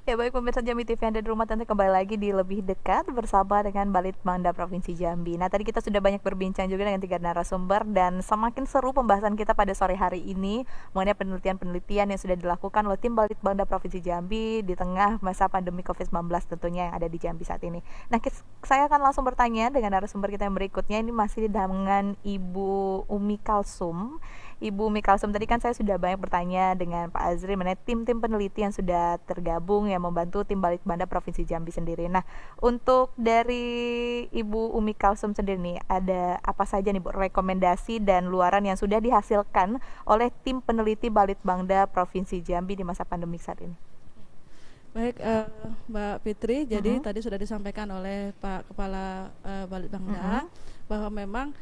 Ya baik pemirsa Jambi TV Anda di rumah, tentu kembali lagi di Lebih Dekat bersama dengan Balitbangda Provinsi Jambi. Nah tadi kita sudah banyak berbincang juga dengan 3 narasumber dan semakin seru pembahasan kita pada sore hari ini mengenai penelitian-penelitian yang sudah dilakukan oleh tim Balitbangda Provinsi Jambi di tengah masa pandemi COVID-19 tentunya yang ada di Jambi saat ini. Nah saya akan langsung bertanya dengan narasumber kita yang berikutnya, ini masih dengan Ibu Umi Kalsum. Ibu Umi Kalsum, tadi kan saya sudah banyak bertanya dengan Pak Azri mengenai tim-tim peneliti yang sudah tergabung yang membantu tim Balitbangda Provinsi Jambi sendiri. Nah, untuk dari Ibu Umi Kalsum sendiri nih, ada apa saja nih Bu rekomendasi dan luaran yang sudah dihasilkan oleh tim peneliti Balitbangda Provinsi Jambi di masa pandemi saat ini? Baik, Mbak Fitri, jadi tadi sudah disampaikan oleh Pak Kepala Balitbangda bahwa memang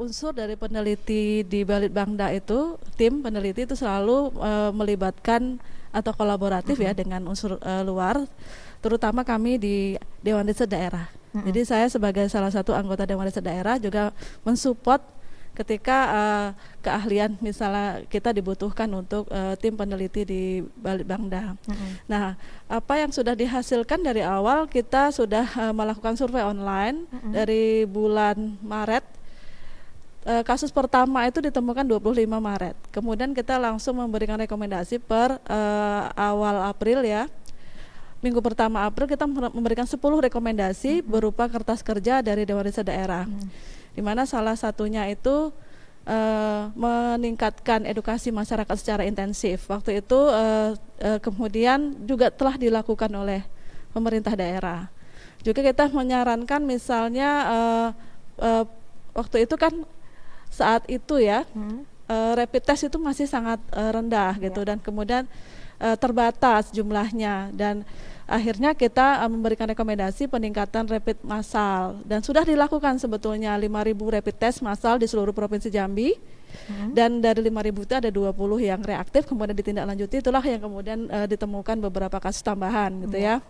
unsur dari peneliti di Balitbangda itu, tim peneliti itu selalu melibatkan atau kolaboratif ya dengan unsur luar, terutama kami di Dewan Riset Daerah. Jadi saya sebagai salah satu anggota Dewan Riset Daerah juga mensupport ketika keahlian misalnya kita dibutuhkan untuk tim peneliti di Balitbangda. Nah, apa yang sudah dihasilkan dari awal, kita sudah melakukan survei online dari bulan Maret. Kasus pertama itu ditemukan 25 Maret. Kemudian kita langsung memberikan rekomendasi per awal April ya. Minggu pertama April kita memberikan 10 rekomendasi berupa kertas kerja dari Dewan Riset Daerah. Di mana salah satunya itu meningkatkan edukasi masyarakat secara intensif. Waktu itu kemudian juga telah dilakukan oleh pemerintah daerah. Juga kita menyarankan misalnya waktu itu kan saat itu ya rapid test itu masih sangat rendah gitu dan kemudian terbatas jumlahnya, dan akhirnya kita memberikan rekomendasi peningkatan rapid massal, dan sudah dilakukan sebetulnya 5.000 rapid test massal di seluruh Provinsi Jambi. Dan dari 5.000 itu ada 20 yang reaktif, kemudian ditindaklanjuti, itulah yang kemudian ditemukan beberapa kasus tambahan gitu ya.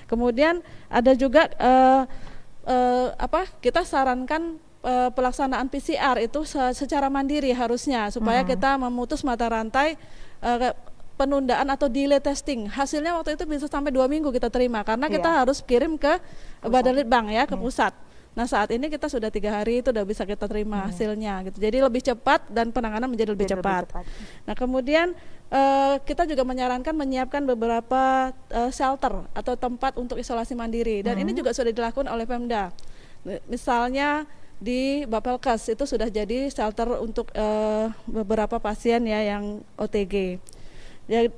Kemudian ada juga kita sarankan pelaksanaan PCR itu secara mandiri harusnya, supaya kita memutus mata rantai penundaan atau delay testing. Hasilnya waktu itu bisa sampai 2 minggu kita terima, karena kita harus kirim ke Badan Litbang ya, ke pusat. Nah saat ini kita sudah 3 hari itu udah bisa kita terima hasilnya gitu. Jadi lebih cepat dan penanganan menjadi lebih cepat. Nah kemudian kita juga menyarankan menyiapkan beberapa shelter atau tempat untuk isolasi mandiri, dan ini juga sudah dilakukan oleh Pemda. Misalnya di Bapelkes itu sudah jadi shelter untuk beberapa pasien ya yang OTG.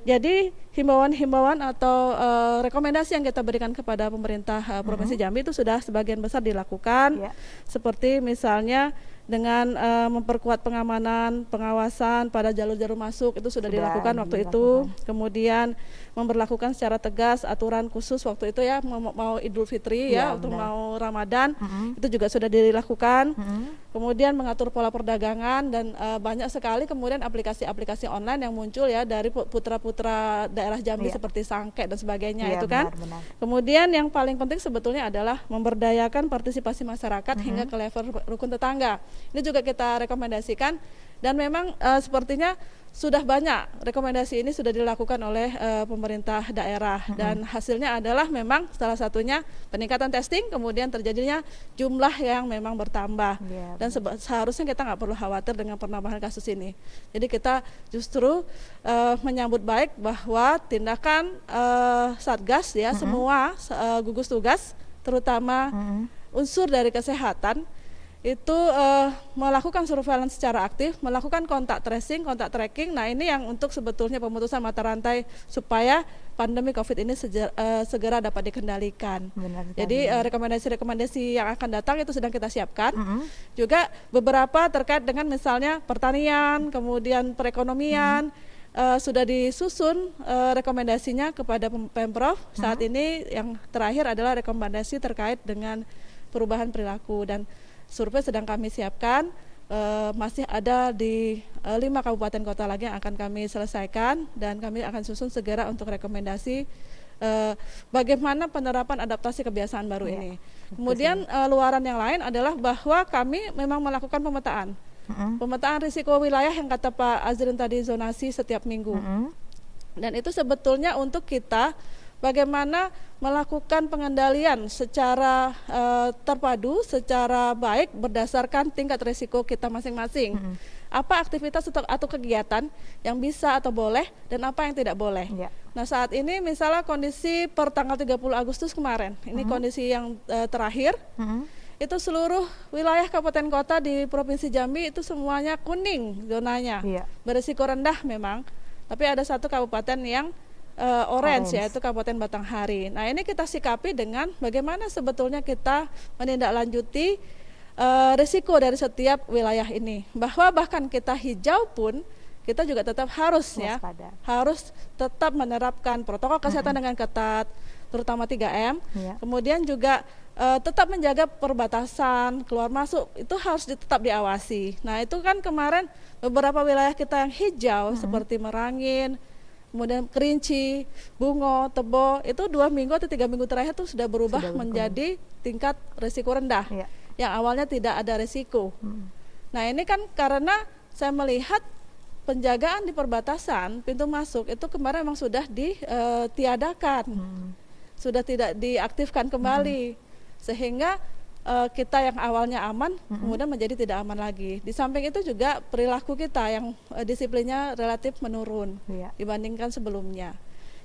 Jadi himbauan-himbauan atau rekomendasi yang kita berikan kepada pemerintah Provinsi Jambi itu sudah sebagian besar dilakukan, seperti misalnya dengan memperkuat pengamanan, pengawasan pada jalur-jalur masuk itu sudah dilakukan waktu itu. Kemudian memberlakukan secara tegas aturan khusus waktu itu ya, mau Idul Fitri ya, untuk mau Ramadan itu juga sudah dilakukan. Kemudian mengatur pola perdagangan, dan banyak sekali kemudian aplikasi-aplikasi online yang muncul ya dari putra-putra daerah Jambi seperti Sangke dan sebagainya itu kan. Kemudian yang paling penting sebetulnya adalah memberdayakan partisipasi masyarakat hingga ke level rukun tetangga. Ini juga kita rekomendasikan, dan memang sepertinya sudah banyak rekomendasi ini sudah dilakukan oleh pemerintah daerah, dan hasilnya adalah memang salah satunya peningkatan testing, kemudian terjadinya jumlah yang memang bertambah, dan seharusnya kita nggak perlu khawatir dengan penambahan kasus ini. Jadi kita justru menyambut baik bahwa tindakan Satgas ya, semua gugus tugas terutama unsur dari kesehatan itu melakukan surveillance secara aktif, melakukan kontak tracing, kontak tracking. Nah ini yang untuk sebetulnya pemutusan mata rantai supaya pandemi COVID ini segera dapat dikendalikan. Jadi rekomendasi-rekomendasi yang akan datang itu sedang kita siapkan. Juga beberapa terkait dengan misalnya pertanian, kemudian perekonomian, sudah disusun rekomendasinya kepada Pemprov. Saat ini yang terakhir adalah rekomendasi terkait dengan perubahan perilaku, dan survei sedang kami siapkan, masih ada di 5 kabupaten kota lagi yang akan kami selesaikan, dan kami akan susun segera untuk rekomendasi bagaimana penerapan adaptasi kebiasaan baru ini. Kemudian luaran yang lain adalah bahwa kami memang melakukan pemetaan. Pemetaan risiko wilayah yang kata Pak Azrin tadi, zonasi setiap minggu. Dan itu sebetulnya untuk kita bagaimana melakukan pengendalian secara terpadu, secara baik berdasarkan tingkat risiko kita masing-masing. Apa aktivitas atau kegiatan yang bisa atau boleh dan apa yang tidak boleh. Nah, saat ini misalnya kondisi per tanggal 30 Agustus kemarin, ini kondisi yang terakhir, itu seluruh wilayah kabupaten kota di Provinsi Jambi itu semuanya kuning zonanya, berisiko rendah memang, tapi ada satu kabupaten yang orange, yaitu Kabupaten Batanghari. Nah, ini kita sikapi dengan bagaimana sebetulnya kita menindaklanjuti risiko dari setiap wilayah ini, bahwa bahkan kita hijau pun kita juga tetap harus harus tetap menerapkan protokol kesehatan dengan ketat, terutama 3M. Kemudian juga tetap menjaga perbatasan keluar masuk itu harus tetap diawasi. Nah, itu kan kemarin beberapa wilayah kita yang hijau seperti Merangin, kemudian Kerinci, Bungo, Tebo, itu 2 minggu atau 3 minggu terakhir itu sudah berubah menjadi tingkat risiko rendah. Yang awalnya tidak ada risiko. Nah, ini kan karena saya melihat penjagaan di perbatasan pintu masuk itu kemarin memang sudah ditiadakan, sudah tidak diaktifkan kembali, sehingga kita yang awalnya aman kemudian menjadi tidak aman lagi. Di samping itu juga perilaku kita yang disiplinnya relatif menurun dibandingkan sebelumnya.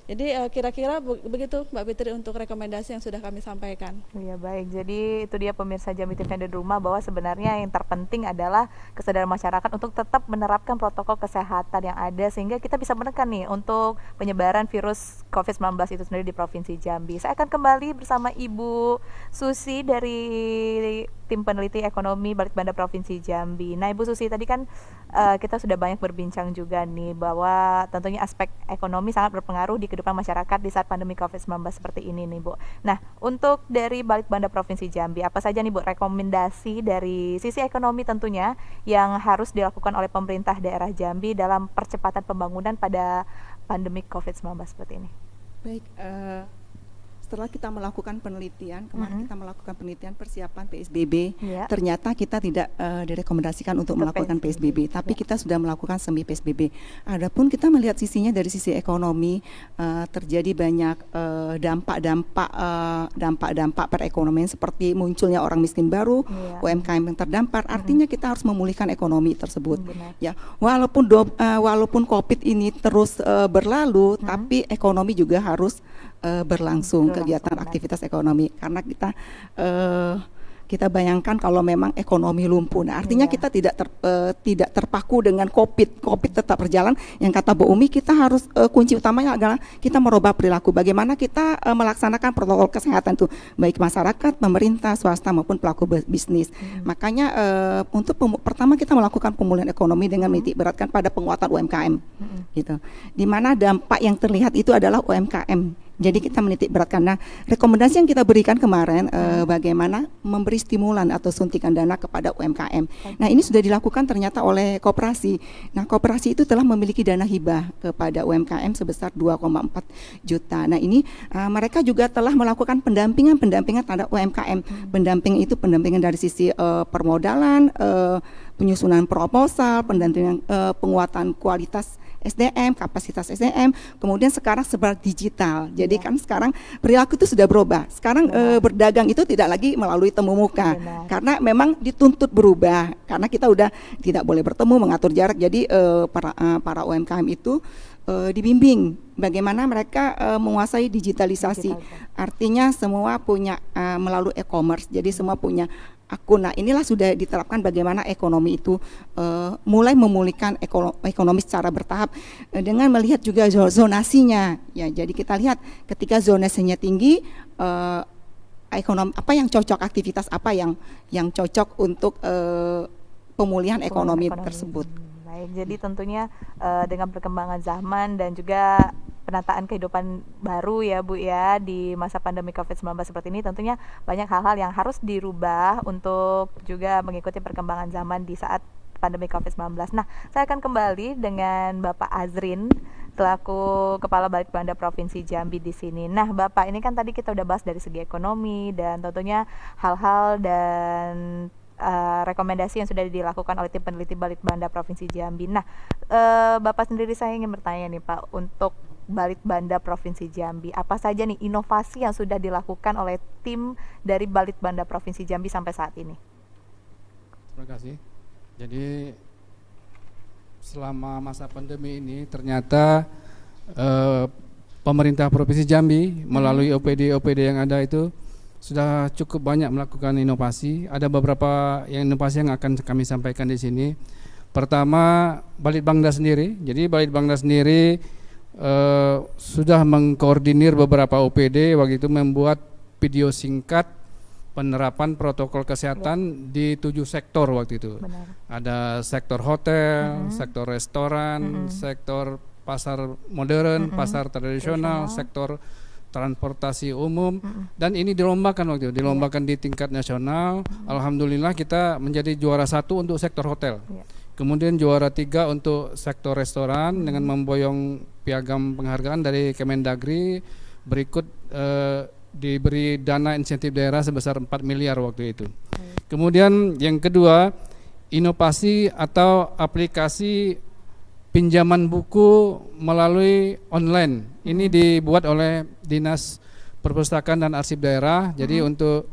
Jadi kira-kira begitu Mbak Fitri untuk rekomendasi yang sudah kami sampaikan. Iya, baik, jadi itu dia pemirsa Jambi TV yang ada di rumah, bahwa sebenarnya yang terpenting adalah kesadaran masyarakat untuk tetap menerapkan protokol kesehatan yang ada, sehingga kita bisa menekan nih untuk penyebaran virus COVID-19 itu sendiri di Provinsi Jambi. Saya akan kembali bersama Ibu Susi dari tim peneliti ekonomi Balitbang Provinsi Jambi. Nah, Ibu Susi, tadi kan kita sudah banyak berbincang juga nih bahwa tentunya aspek ekonomi sangat berpengaruh di kehidupan masyarakat di saat pandemi COVID-19 seperti ini nih, Bu. Nah, untuk dari Balitbang Provinsi Jambi, apa saja nih, Bu, rekomendasi dari sisi ekonomi tentunya yang harus dilakukan oleh pemerintah daerah Jambi dalam percepatan pembangunan pada pandemi COVID-19 seperti ini? Baik, setelah kita melakukan penelitian, kemarin kita melakukan penelitian persiapan PSBB, ternyata kita tidak direkomendasikan untuk melakukan PSBB, tapi kita sudah melakukan semi PSBB. Adapun kita melihat sisinya dari sisi ekonomi, terjadi banyak dampak-dampak perekonomian seperti munculnya orang miskin baru, UMKM yang terdampar. Artinya kita harus memulihkan ekonomi tersebut. Ya, walaupun COVID ini terus berlalu, tapi ekonomi juga harus berlangsung, kegiatan aktivitas ekonomi, karena kita bayangkan kalau memang ekonomi lumpuh. Nah, artinya kita tidak terpaku dengan COVID tetap berjalan. Yang kata Bu Umi, kita harus kunci utamanya adalah kita merubah perilaku. Bagaimana kita melaksanakan protokol kesehatan itu, baik masyarakat, pemerintah, swasta maupun pelaku bisnis. Makanya untuk pertama kita melakukan pemulihan ekonomi dengan menitik beratkan pada penguatan UMKM, gitu. Di mana dampak yang terlihat itu adalah UMKM. Jadi kita menitik beratkan. Nah, rekomendasi yang kita berikan kemarin bagaimana memberi stimulan atau suntikan dana kepada UMKM. Nah, ini sudah dilakukan ternyata oleh koperasi. Nah, koperasi itu telah memiliki dana hibah kepada UMKM sebesar 2,4 juta. Nah, ini mereka juga telah melakukan pendampingan terhadap UMKM. Pendampingan dari sisi permodalan, penyusunan proposal, pendampingan penguatan kualitas SDM, kapasitas SDM, kemudian sekarang sebar digital. Jadi kan sekarang perilaku itu sudah berubah. Sekarang berdagang itu tidak lagi melalui temu muka, karena memang dituntut berubah. Karena kita udah tidak boleh bertemu, mengatur jarak. Jadi para UMKM itu dibimbing bagaimana mereka menguasai digitalisasi. Artinya semua punya melalui e-commerce. Jadi semua punya akun. Nah, inilah sudah diterapkan bagaimana ekonomi itu mulai memulihkan ekonomi secara bertahap dengan melihat juga zonasinya. Ya, jadi kita lihat ketika zonasinya tinggi, ekonomi apa yang cocok, aktivitas apa yang cocok untuk pemulihan ekonomi tersebut. Baik, jadi tentunya dengan perkembangan zaman dan juga penataan kehidupan baru ya Bu ya di masa pandemi COVID-19 seperti ini, tentunya banyak hal-hal yang harus dirubah untuk juga mengikuti perkembangan zaman di saat pandemi COVID-19. Nah, saya akan kembali dengan Bapak Azrin selaku Kepala Balitbang Provinsi Jambi di sini. Nah, Bapak, ini kan tadi kita udah bahas dari segi ekonomi dan tentunya hal-hal dan rekomendasi yang sudah dilakukan oleh tim peneliti Balitbang Provinsi Jambi. Nah, Bapak sendiri, saya ingin bertanya nih Pak, untuk Balitbanda Provinsi Jambi. Apa saja nih inovasi yang sudah dilakukan oleh tim dari Balitbanda Provinsi Jambi sampai saat ini? Terima kasih. Jadi selama masa pandemi ini ternyata pemerintah Provinsi Jambi melalui OPD yang ada itu sudah cukup banyak melakukan inovasi. Ada beberapa inovasi yang akan kami sampaikan di sini. Pertama, Balitbangda sendiri. Jadi Balitbangda sendiri sudah mengkoordinir beberapa OPD waktu itu membuat video singkat penerapan protokol kesehatan di 7 sektor waktu itu. Benar. Ada sektor hotel, sektor restoran, sektor pasar modern, pasar tradisional, sektor transportasi umum, dan ini dilombakan waktu itu, dilombakan di tingkat nasional. Alhamdulillah kita menjadi juara 1 untuk sektor hotel. Kemudian juara 3 untuk sektor restoran dengan memboyong piagam penghargaan dari Kemendagri. Berikut diberi dana insentif daerah sebesar 4 miliar waktu itu. Kemudian yang kedua, inovasi atau aplikasi pinjaman buku melalui online. Ini dibuat oleh Dinas Perpustakaan dan Arsip Daerah. Jadi untuk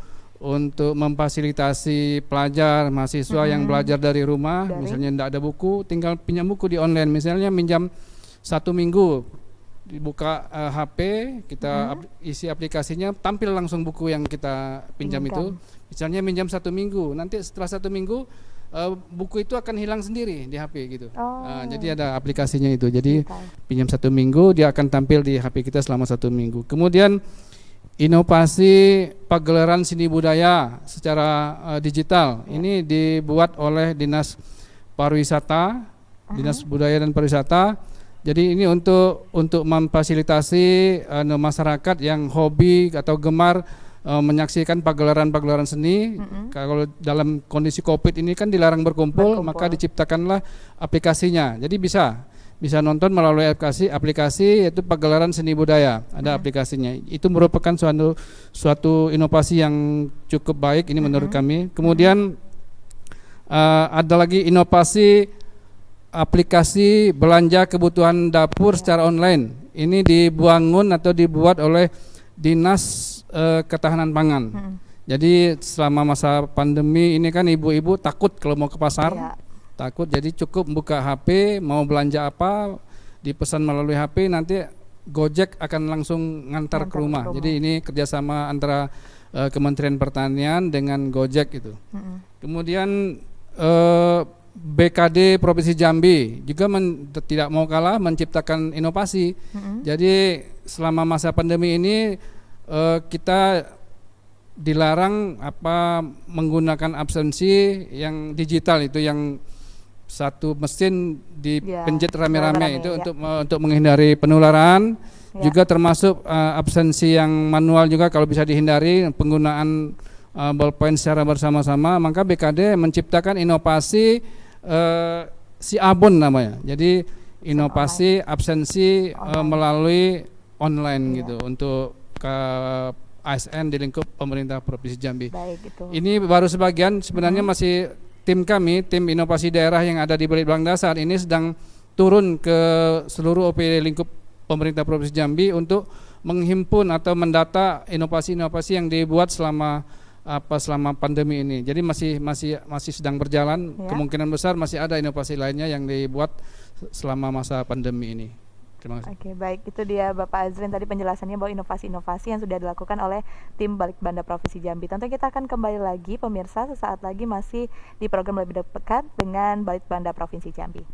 memfasilitasi pelajar, mahasiswa yang belajar dari rumah, misalnya tidak ada buku, tinggal pinjam buku di online. Misalnya minjam 1 minggu, dibuka HP, kita isi aplikasinya, tampil langsung buku yang kita pinjam itu. Misalnya minjam 1 minggu, nanti setelah 1 minggu buku itu akan hilang sendiri di HP gitu. Jadi ada aplikasinya itu. Jadi pinjam 1 minggu, dia akan tampil di HP kita selama 1 minggu. Kemudian inovasi pagelaran seni budaya secara digital. Ini dibuat oleh Dinas Pariwisata, Dinas Budaya dan Pariwisata. Jadi ini untuk memfasilitasi masyarakat yang hobi atau gemar menyaksikan pagelaran aplikasi Kalau dalam kondisi COVID ini kan dilarang berkumpul, maka diciptakanlah aplikasinya. Jadi bisa nonton melalui aplikasi yaitu pagelaran seni budaya, ada aplikasinya. Itu merupakan suatu inovasi yang cukup baik ini menurut kami. Kemudian ada lagi inovasi aplikasi belanja kebutuhan dapur secara online. Ini dibangun atau dibuat oleh Dinas Ketahanan Pangan. Jadi selama masa pandemi ini kan ibu-ibu takut kalau mau ke pasar, takut, jadi cukup buka HP, mau belanja apa dipesan melalui HP, nanti Gojek akan langsung ngantar ke rumah. Jadi ini kerjasama antara Kementerian Pertanian dengan Gojek itu. Kemudian BKD Provinsi Jambi juga tidak mau kalah menciptakan inovasi. Jadi selama masa pandemi ini kita dilarang menggunakan absensi yang digital itu, yang satu mesin dipencet rame-rame itu untuk menghindari penularan. Juga termasuk absensi yang manual juga kalau bisa dihindari, penggunaan ballpoint secara bersama-sama. Maka BKD menciptakan inovasi Siabon namanya. Jadi inovasi absensi melalui online gitu untuk ke ASN di lingkup pemerintah Provinsi Jambi. Ini baru sebagian, sebenarnya masih tim kami, tim inovasi daerah yang ada di Balitbangda saat ini sedang turun ke seluruh OPD lingkup pemerintah Provinsi Jambi untuk menghimpun atau mendata inovasi-inovasi yang dibuat selama pandemi ini. Jadi masih sedang berjalan. Kemungkinan besar masih ada inovasi lainnya yang dibuat selama masa pandemi ini. Terima kasih. Oke, baik, itu dia Bapak Azrin tadi penjelasannya bahwa inovasi-inovasi yang sudah dilakukan oleh tim Balitbangda Provinsi Jambi. Tentu kita akan kembali lagi pemirsa sesaat lagi masih di program Lebih Dekat dengan Balitbangda Provinsi Jambi.